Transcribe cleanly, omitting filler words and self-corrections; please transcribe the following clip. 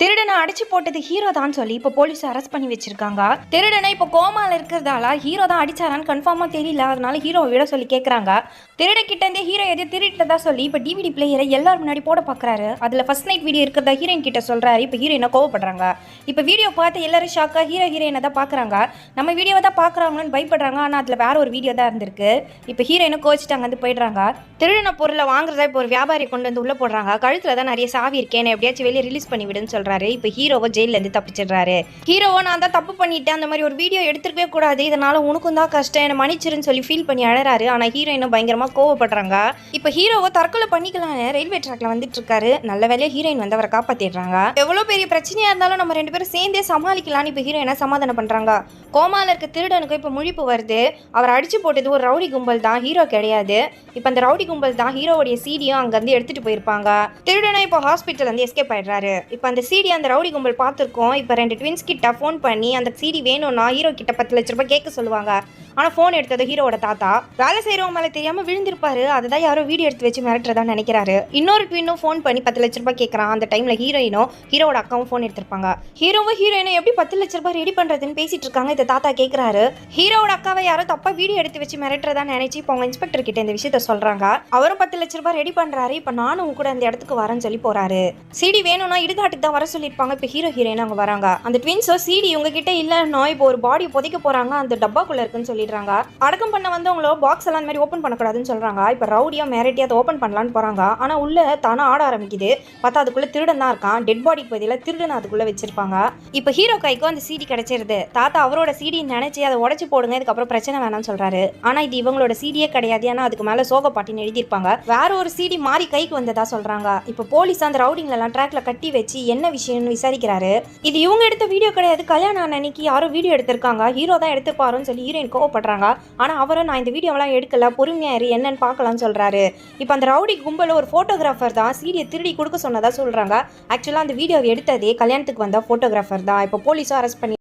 திருடனை அடிச்சு போட்டது ஹீரோ தான் சொல்லி இப்போ போலீஸ் அரெஸ்ட் பண்ணி வச்சிருக்காங்க. திருடனை இப்போ கோமால இருக்கிறதால ஹீரோ தான் அடிச்சாரான்னு கன்ஃபார்மா தெரியல. அதனால ஹீரோ விட சொல்லி கேட்கறாங்க. திருட கிட்ட இருந்தே ஹீரோ எது திருட்டதா சொல்லி இப்போ டிவிடி பிளேயரை எல்லாரும் முன்னாடி போட பாக்குறாரு. அதுல ஃபர்ஸ்ட் நைட் வீடியோ இருக்கிறதா ஹீரோயின் கிட்ட சொல்றாரு. இப்போ ஹீரோயினை கோவப்படுறாங்க. இப்போ வீடியோ பார்த்து எல்லாரும் ஷாக்கா ஹீரோயினை தான் பாக்குறாங்க. நம்ம வீடியோவை தான் பாக்குறாங்கன்னு பயப்படுறாங்க. ஆனா அதுல வேற ஒரு வீடியோ தான் இருந்திருக்கு. இப்போ ஹீரோயினை கோச்சிட்டாங்க வந்து போயிடுறாங்க. திருடன பொருளை வாங்குறதா இப்போ ஒரு வியாபாரி கொண்டு வந்து உள்ள போடுறாங்க. கழுத்துல தான் நிறைய சாவி இருக்கேன், எப்படியாச்சும் வெளியே ரிலீஸ் பண்ணி விடுன்னு சொல்றாரு. இப்போ ஹீரோவை ஜெயில இருந்து தப்பிச்சிடுறாரு. ஹீரோவை நான் தான் தப்பு பண்ணிட்டேன், அந்த மாதிரி ஒரு வீடியோ எடுத்துக்கவே கூடாது, இதனால உனக்கும் தான் கஷ்டம், என்ன மன்னிச்சிருன்னு சொல்லி ஃபீல் பண்ணி அழறாரு. ஆனா ஹீரோயினும் பயங்கரமா கோவப்படுறாங்க. இப்போ ஹீரோவை தற்கொலை பண்ணிக்கலான்னு ரயில்வே ட்ராக்ல வந்துட்டு இருக்காரு. நல்ல வேலையா ஹீரோயின் வந்து அவரை காப்பாத்திடுறாங்க. எவ்வளவு பெரிய பிரச்சனையா இருந்தாலும் நம்ம ரெண்டு பேரும் சேர்ந்தே சமாளிக்கலாம்னு இப்போ ஹீரோயினை சமாதானம் பண்றாங்க. கோமால இருக்க திருடனுக்கு இப்போ முழிப்பு வருது. அவர் அடிச்சு போட்டது ஒரு ரவுடி கும்பல் தான், ஹீரோ கிடையாது. இப்போ அந்த ரவுடி கும்பல் தான் ஹீரோவுடைய சீடியும் அங்க இருந்து எடுத்துட்டு போயிருப்பாங்க. திருடனை இப்போ ஹாஸ்பிட்டல் வந்து எஸ்கேப் ஆயிடுறாரு. இப்போ அந்த சீடி அந்த ரவுடி கும்பல் பார்த்துருக்கோம். இப்போ 2 ட்வின்ஸ் கிட்ட ஃபோன் பண்ணி அந்த சீடி வேணும்னா ஹீரோ கிட்ட 10 லட்ச ரூபாய் கேட்க சொல்லுவாங்க. ஆனா ஃபோன் எடுத்தது ஹீரோட தாத்தா. வேலை செய்யறவங்க மேல தெரியாம விழுந்திருப்பாரு. அதுதான் யாரோ வீடியோ எடுத்து வச்சு மிரட்டுறதா நினைக்கிறாரு. இன்னொரு ட்வின்னும் ஃபோன் பண்ணி 10 லட்ச ரூபாய் கேட்கறான். அந்த டைம்ல ஹீரோயினும் ஹீரோட அக்காவும் ஃபோன் எடுத்திருப்பாங்க. ஹீரோயினும் எப்படி 10 லட்ச ரூபாய் ரெடி பண்றதுன்னு பேசிட்டு இருக்காங்க. இதை தாத்தா கேட்கிறாரு. ஹீரோட அக்காவை யாரோ தப்பா வீடியோ எடுத்து வச்சு மிரட்டுறதா நினைச்சு இப்போ அவங்க இன்ஸ்பெக்டர் கிட்ட இந்த விஷயத்த சொல்றாங்க. அவரும் 10 லட்ச ரூபாய் ரெடி பண்றாரு. இப்போ நானும் கூட அந்த இடத்துக்கு வரேன்னு சொல்லி போறாரு. சிடி வேணும்னா இடுகாட்டுக்கு தான் வர சொல்லியிருப்பாங்க. இப்போ ஹீரோயின் அங்க வராங்க. அந்த ட்வின்ஸோ சிடி உங்ககிட்ட இல்லைன்னா இப்போ ஒரு பாடி புதைக்க போறாங்க, அந்த டப்பாக்குள்ள இருக்குன்னு சொல்லிடுறாங்க. அடக்கம் பண்ண வந்து அவங்களோ பாக்ஸ் எல்லாம் மாதிரி ஓப்பன் பண்ணக்கூடாதுன்னு சொல்றாங்க. இப்போ ரவுடியா மிரட்டியா அதை ஓப்பன் பண்ணலான்னு போறாங்க. ஆனா உள்ள தானே ஆட ஆரம்பிக்குது. பார்த்தா அதுக்குள்ள திருடன் தான் இருக்கான். டெட் பாடிக்கு பதிலாக திருடன் அதுக்குள்ள வச்சிருப்பாங்க. இப்போ ஹீரோ கைக்கும் அந்த சிடி கிடைச்சிருது. தாத்தா அவரோட சிடி நினைச்சு அதை உடச்சு போடுங்க, இதுக்கப்புறம் பிரச்சனை வேணாம்னு சொல்றாரு. ஆனா இது இவங்களோட சிடியே கிடையாது. ஏன்னா அதுக்கு மேல சோக பாட்டின்னு எழுதியிருப்பாங்க. வேற ஒரு சிடி மாறி கைக்கு வந்ததா சொல்றாங்க. இப்போ போலீஸ் அந்த ரவுடிங்கள எல்லாம் ட்ராக்ல கட்டி வச்சு என்ன விஷயம்னு விசாரிக்கிறாரு. இது இவங்க எடுத்த வீடியோ கிடையாது, கல்யாணம் அன்னைக்கு யாரோ வீடியோ எடுத்திருக்காங்க, ஹீரோ தான் எடுத்துப்பாருன்னு சொல்லி ஹீரோயின் கோவப்படுறாங்க. ஆனா அவரும் நான் இந்த வீடியோவெல்லாம் எடுக்கல, பொறுமையா இரு, என்னன்னு பார்க்கலாம்னு சொல்றாரு. இப்போ அந்த ரவுடி கும்பல ஒரு போட்டோகிராஃபர் தான் சீடியை திருடி கொடுக்க சொன்னதா சொல்றாங்க. ஆக்சுவலா அந்த வீடியோவை எடுத்ததே கல்யாணத்துக்கு வந்த போட்டோகிராஃபர் தான். இப்போ போலீஸும் அரெஸ்ட் பண்ணி